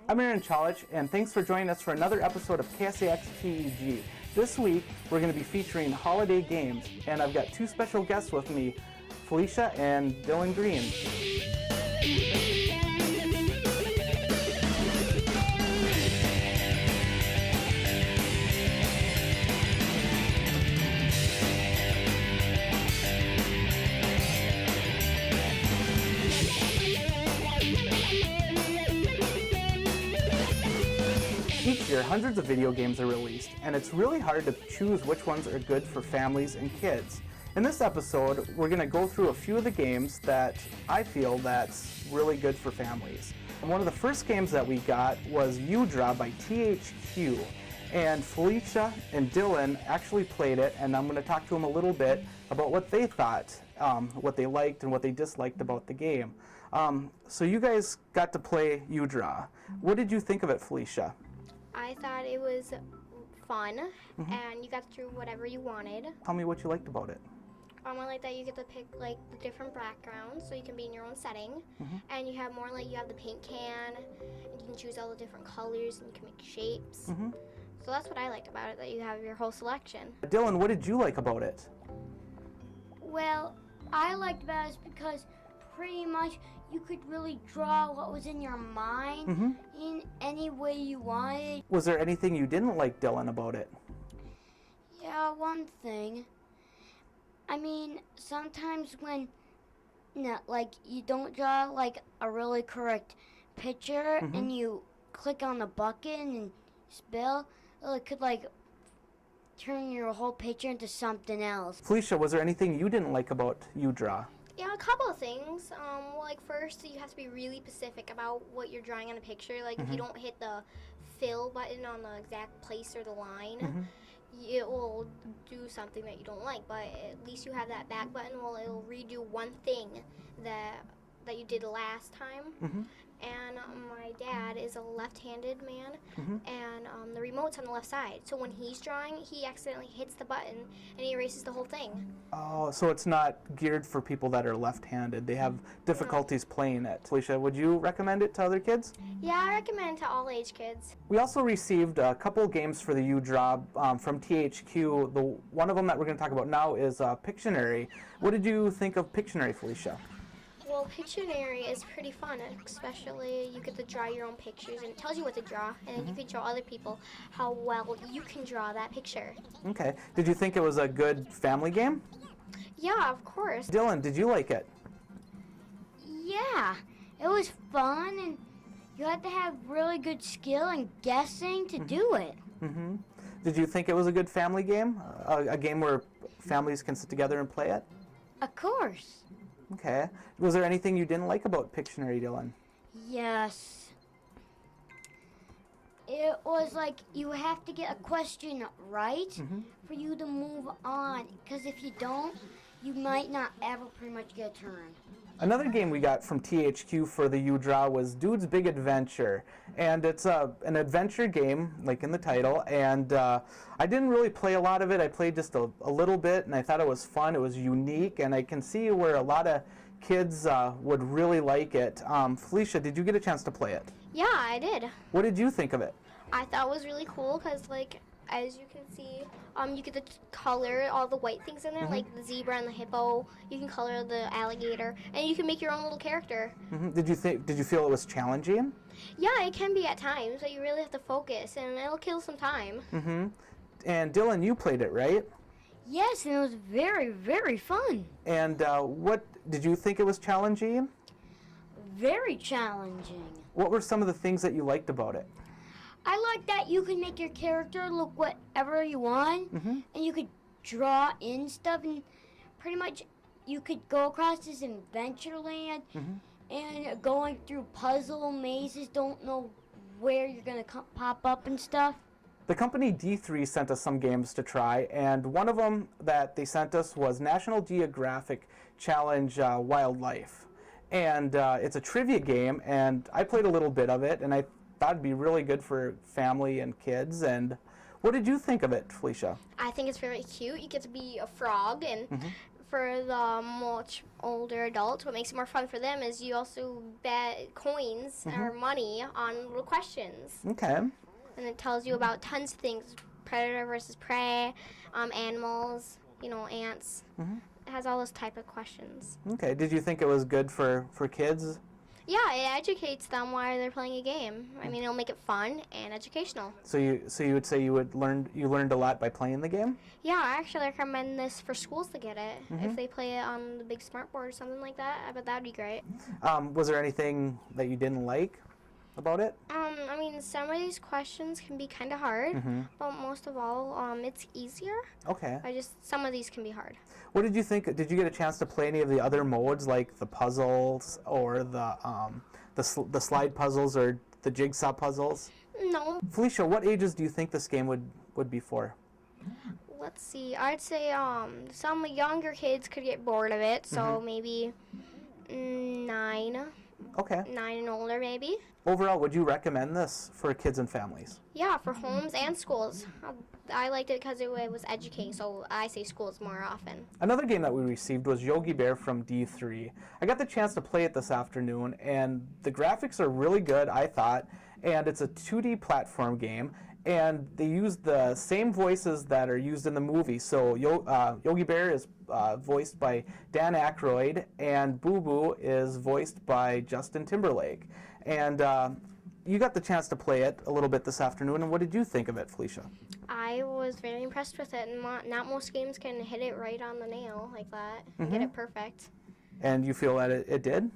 I'm Aaron Chalich, and thanks for joining us for another episode of KSAX-TV. This week, we're going to be featuring holiday games, and I've got two special guests with me, Felicia and Dylan Green. Each year, hundreds of video games are released, and it's really hard to choose which ones are good for families and kids. In this episode, we're going to go through a few of the games that I feel that's really good for families. And one of the first games that we got was U-Draw by THQ, and Felicia and Dylan actually played it, and I'm going to talk to them a little bit about what they thought, what they liked and what they disliked about the game. So you guys got to play U-Draw. What did you think of it, Felicia? I thought it was fun, and you got to do whatever you wanted. Tell me what you liked about it. I like that you get to pick like the different backgrounds, so you can be in your own setting, and you have more like you have the paint can, and you can choose all the different colors, and you can make shapes. So that's what I liked about it, that you have your whole selection. Dylan, what did you like about it? Well, I liked that is because pretty much you could really draw what was in your mind in any way you wanted. Was there anything you didn't like, Dylan, about it? Yeah, one thing. I mean, sometimes when like you don't draw like a really correct picture and you click on the button and spill, it could like turn your whole picture into something else. Felicia, was there anything you didn't like about U-Draw? Yeah, a couple of things. Like first, you have to be really specific about what you're drawing on a picture. Like if you don't hit the fill button on the exact place or the line, it will do something that you don't like. But at least you have that back button. Well, it'll redo one thing that you did last time. And my dad is a left-handed man, and the remote's on the left side. So when he's drawing, he accidentally hits the button, and he erases the whole thing. Oh, so it's not geared for people that are left-handed. They have difficulties playing it. Felicia, would you recommend it to other kids? Yeah, I recommend it to all age kids. We also received a couple games for the U-Draw from THQ. The one of them that we're going to talk about now is Pictionary. What did you think of Pictionary, Felicia? Well, Pictionary is pretty fun, especially you get to draw your own pictures, and it tells you what to draw, and you can show other people how well you can draw that picture. Okay. Did you think it was a good family game? Yeah, of course. Dylan, did you like it? Yeah, it was fun, and you had to have really good skill and guessing to do it. Did you think it was a good family game? A game where families can sit together and play it? Of course. Okay. Was there anything you didn't like about Pictionary, Dylan? Yes. It was like you have to get a question right for you to move on. Because if you don't, you might not ever pretty much get a turn. Another game we got from THQ for the U-Draw was Dude's Big Adventure. And it's an adventure game, like in the title. And I didn't really play a lot of it. I played just a little bit, and I thought it was fun. It was unique, and I can see where a lot of kids would really like it. Felicia, did you get a chance to play it? Yeah, I did. What did you think of it? I thought it was really cool because, like, as you can see, you get to color all the white things in there, like the zebra and the hippo. You can color the alligator, and you can make your own little character. Did you feel it was challenging? Yeah, it can be at times, but you really have to focus, and it'll kill some time. And Dylan, you played it, right? Yes, and it was very, very fun. And what did you think it was challenging? Very challenging. What were some of the things that you liked about it? I like that you can make your character look whatever you want, and you could draw in stuff, and pretty much you could go across this adventure land and going through puzzle mazes, don't know where you're going to pop up and stuff. The company D3 sent us some games to try, and one of them that they sent us was National Geographic Challenge Wildlife. And it's a trivia game, and I played a little bit of it, and I thought it'd be really good for family and kids. And what did you think of it, Felicia? I think it's very cute. You get to be a frog, and for the much older adults, what makes it more fun for them is you also bet coins or money on little questions. Okay. And it tells you about tons of things, predator versus prey, animals, ants. It has all those type of questions. Okay. Did you think it was good for kids? Yeah, it educates them while they're playing a game. I mean, it'll make it fun and educational. So you would say you learned a lot by playing the game? Yeah, I actually recommend this for schools to get it. If they play it on the big smart board or something like that, I bet that'd be great. Was there anything that you didn't like about it? I mean, some of these questions can be kind of hard, but most of all, it's easier. Okay. Some of these can be hard. What did you think? Did you get a chance to play any of the other modes, like the puzzles or the slide puzzles or the jigsaw puzzles? No. Felicia, what ages do you think this game would be for? Let's see. I'd say some younger kids could get bored of it, so maybe 9. Okay. 9 and older, maybe. Overall, would you recommend this for kids and families? Yeah, for homes and schools. I liked it because it was educating, so I say schools more often. Another game that we received was Yogi Bear from D3. I got the chance to play it this afternoon, and the graphics are really good, I thought, and it's a 2D platform game, and they use the same voices that are used in the movie. So Yogi Bear is voiced by Dan Aykroyd, and Boo Boo is voiced by Justin Timberlake. And you got the chance to play it a little bit this afternoon, and what did you think of it, Felicia? I was very impressed with it, and not most games can hit it right on the nail like that and get it perfect. And you feel that it did?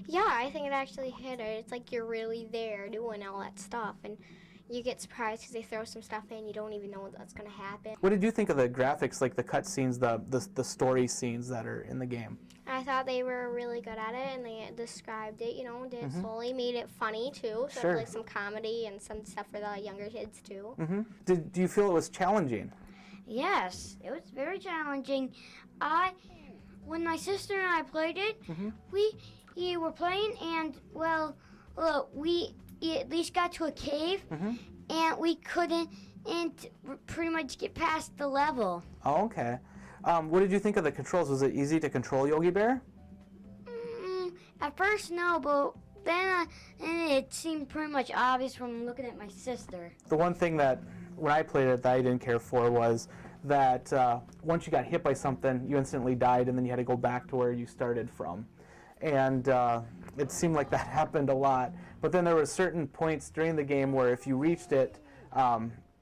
Yeah, I think it actually hit it. It's like you're really there doing all that stuff, and you get surprised because they throw some stuff in, you don't even know that's going to happen. What did you think of the graphics, like the cut scenes, the story scenes that are in the game? I thought they were really good at it, and they described it, they slowly made it funny too, so like some comedy and some stuff for the younger kids too. Do you feel it was challenging? Yes, it was very challenging. When my sister and I played it, we were playing, and we at least got to a cave, and we couldn't pretty much get past the level. Oh, okay. What did you think of the controls? Was it easy to control Yogi Bear? At first, no, but then it seemed pretty much obvious from looking at my sister. The one thing that, when I played it, that I didn't care for was that once you got hit by something, you instantly died, and then you had to go back to where you started from. And it seemed like that happened a lot. But then there were certain points during the game where if you reached it,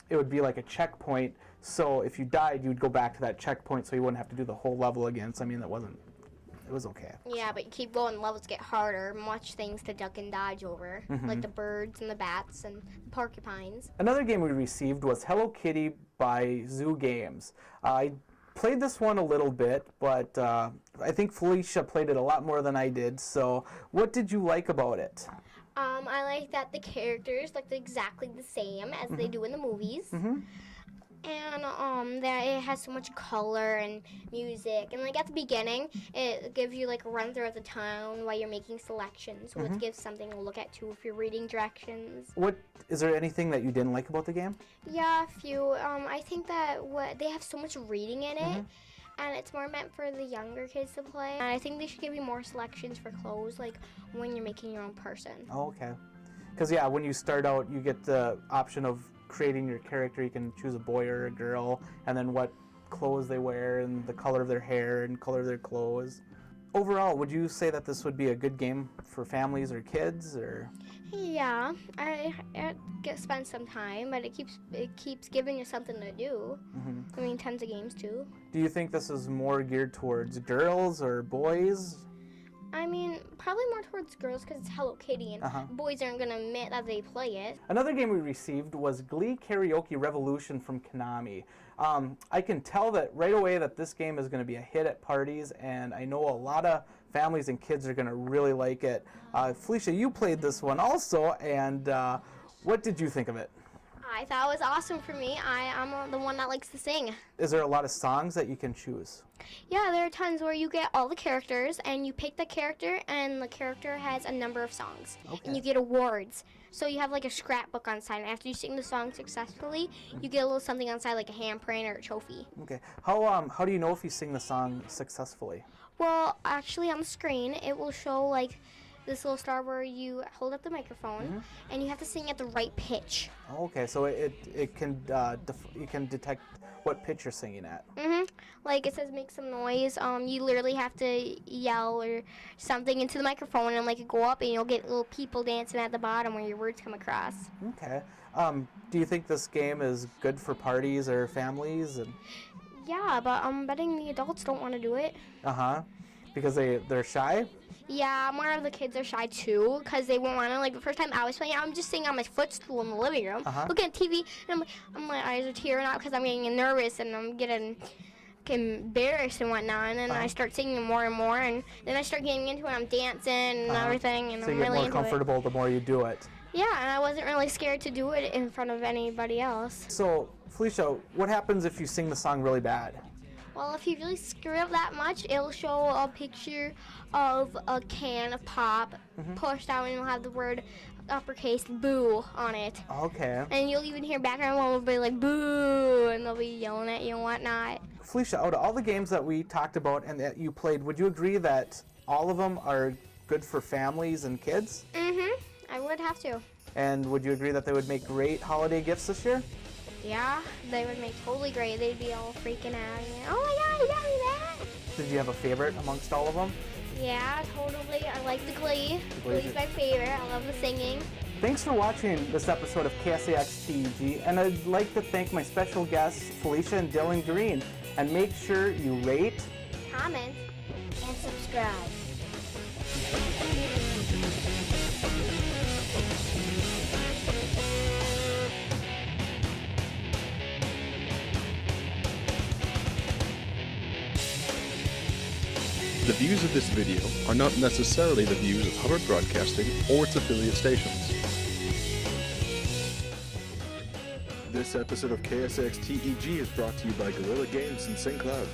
it would be like a checkpoint. So if you died, you'd go back to that checkpoint so you wouldn't have to do the whole level again. So I mean, it was okay. Yeah, but you keep going, levels get harder, much things to duck and dodge over, like the birds and the bats and the porcupines. Another game we received was Hello Kitty by Zoo Games. I played this one a little bit, but I think Felicia played it a lot more than I did. So what did you like about it? I like that the characters look exactly the same as they do in the movies. And that it has so much color and music. And like at the beginning, it gives you like a run through of the town while you're making selections. So it gives something to look at too if you're reading directions. Is there anything that you didn't like about the game? Yeah, a few. I think that they have so much reading in it. And it's more meant for the younger kids to play. And I think they should give you more selections for clothes, like when you're making your own person. Oh, okay. Because, yeah, when you start out, you get the option of creating your character. You can choose a boy or a girl, and then what clothes they wear, and the color of their hair, and color of their clothes. Overall, would you say that this would be a good game for families or kids, or? Yeah, I spend some time, but it keeps giving you something to do. I mean, tons of games too. Do you think this is more geared towards girls or boys? I mean, probably more towards girls because it's Hello Kitty, and boys aren't going to admit that they play it. Another game we received was Glee Karaoke Revolution from Konami. I can tell that right away that this game is going to be a hit at parties, and I know a lot of families and kids are going to really like it. Felicia, you played this one also, and what did you think of it? I thought it was awesome for me. I'm the one that likes to sing. Is there a lot of songs that you can choose? Yeah, there are tons where you get all the characters, and you pick the character, and the character has a number of songs. And you get awards So you have like a scrapbook on the side, and after you sing the song successfully, you get a little something on the side, like a handprint or a trophy. Okay. How do you know if you sing the song successfully? Well, actually, on the screen, it will show like this little star where you hold up the microphone, and you have to sing at the right pitch. Okay, so it can you can detect what pitch you're singing at. Like it says, make some noise. You literally have to yell or something into the microphone, and like it go up, and you'll get little people dancing at the bottom where your words come across. Okay. Do you think this game is good for parties or families? And Yeah, but I'm betting the adults don't want to do it. Because they're shy. Yeah, more of the kids are shy too, because they won't want to. Like the first time I was playing, I'm just sitting on my footstool in the living room, looking at TV, and my eyes are tearing out because I'm getting nervous and I'm getting embarrassed and whatnot. And then I start singing more and more, and then I start getting into it. I'm dancing and everything, and So I'm you get really more into comfortable it. the more you do it. Yeah, and I wasn't really scared to do it in front of anybody else. So Felicia, what happens if you sing the song really bad? Well, if you really screw up that much, it'll show a picture of a can of pop pushed out, and it'll have the word uppercase boo on it. Okay. And you'll even hear background will be like boo, and they'll be yelling at you and whatnot. Felicia, out of all the games that we talked about and that you played, would you agree that all of them are good for families and kids? I would have to. And would you agree that they would make great holiday gifts this year? Yeah, they would make totally great. They'd be all freaking out. And, oh my God, you got me that! Did you have a favorite amongst all of them? Yeah, totally. I like the Glee. Glee. Glee's my favorite. I love the singing. Thanks for watching this episode of KSAX-TV, and I'd like to thank my special guests, Felicia and Dylan Green. And make sure you rate, Comment, And subscribe. The views of this video are not necessarily the views of Hubbard Broadcasting or its affiliate stations. This episode of KSAX-TEG is brought to you by Guerrilla Games and St. Cloud.